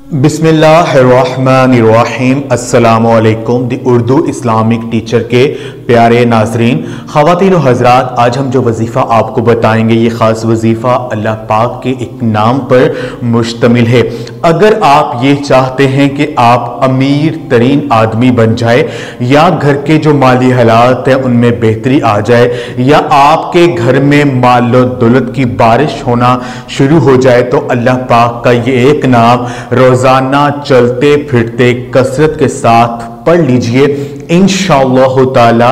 बिस्मिल्लाहिर्रहमानिर्रहीम। अस्सलामु अलैकुम। दी उर्दू इस्लामिक टीचर के प्यारे नाजरीन, ख़वातीन व हज़रात, आज हम जो वजीफ़ा आपको बताएंगे ये ख़ास वजीफ़ा अल्लाह पाक के एक नाम पर मुश्तमिल है। अगर आप ये चाहते हैं कि आप अमीर तरीन आदमी बन जाए, या घर के जो माली हालात हैं उनमें बेहतरी आ जाए, या आपके घर में मालो दौलत की बारिश होना शुरू हो जाए, तो अल्लाह पाक का ये एक नाम रोजाना चलते फिरते कसरत के साथ पढ़ लीजिए। इंशाअल्लाह ताला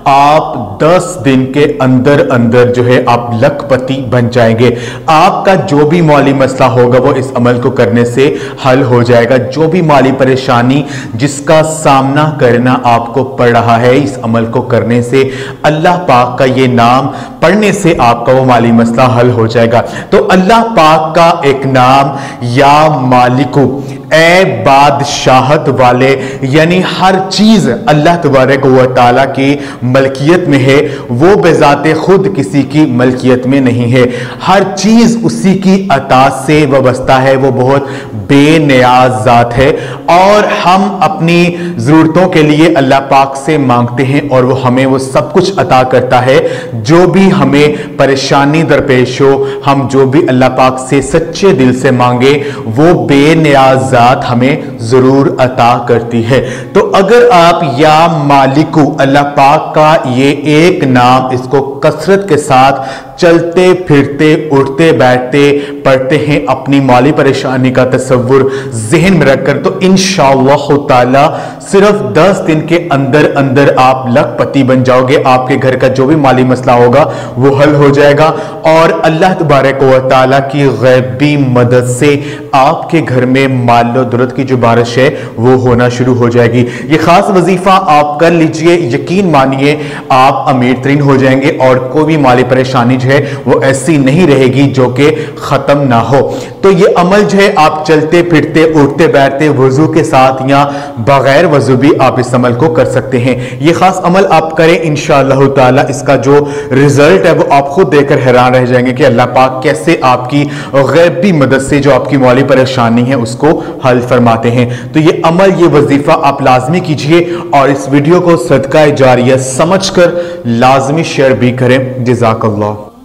आप 10 दिन के अंदर अंदर जो है आप लखपति बन जाएंगे। आपका जो भी माली मसला होगा वो इस अमल को करने से हल हो जाएगा। जो भी माली परेशानी जिसका सामना करना आपको पड़ रहा है, इस अमल को करने से, अल्लाह पाक का ये नाम पढ़ने से आपका वो माली मसला हल हो जाएगा। तो अल्लाह पाक का एक नाम या मालिकु, ए बादशाहत वाले, यानी हर चीज अल्लाह तबारक व तआला की मलकियत में है, वो बेजाते खुद किसी की मलकियत में नहीं है। हर चीज उसी की अता से वाबस्ता है, वो बहुत बेनियाज ज़ात है, और हम अपनी ज़रूरतों के लिए अल्लाह पाक से मांगते हैं और वो हमें वो सब कुछ अता करता है। जो भी हमें परेशानी दरपेश हो, हम जो भी अल्लाह पाक से सच्चे दिल से मांगे, वो बेनियाज ज़ात हमें ज़रूर अता करती है। तो अगर आप या मालिकु, अल्लाह पाक का ये एक नाम, इसको कसरत के साथ चलते फिरते उठते बैठते पढ़ते हैं, अपनी माली परेशानी का तसव्वुर ज़हन में रखकर, तो इंशाअल्लाह ताला सिर्फ 10 दिन के अंदर अंदर आप लखपति बन जाओगे। आपके घर का जो भी माली मसला होगा वो हल हो जाएगा, और अल्लाह तबारक व तआला की गैबी मदद से आपके घर में मालो दौलत की जो बारिश है वो होना शुरू हो जाएगी। ये खास वजीफा आप कर लीजिए, यकीन मानिए आप अमीर तरीन हो जाएंगे, और कोई भी माली परेशानी है वो ऐसी नहीं रहेगी जो कि खत्म ना हो। तो ये अमल जो है आप चलते फिरते उठते बैठते वजू के साथ या बगैर वजू भी आप इस अमल को कर सकते हैं। ये खास अमल आप करें, इंशाअल्लाह ताला इसका जो रिजल्ट है वो आप खुद देखकर हैरान रह जाएंगे कि अल्लाह पाक कैसे आपकी गैबी मदद से जो आपकी माली परेशानी है उसको हल फरमाते हैं। तो ये अमल, ये वजीफा आप लाजमी कीजिए, और इस वीडियो को सदका जारिया समझकर लाजमी शेयर भी करें। जज़ाकल्लाह।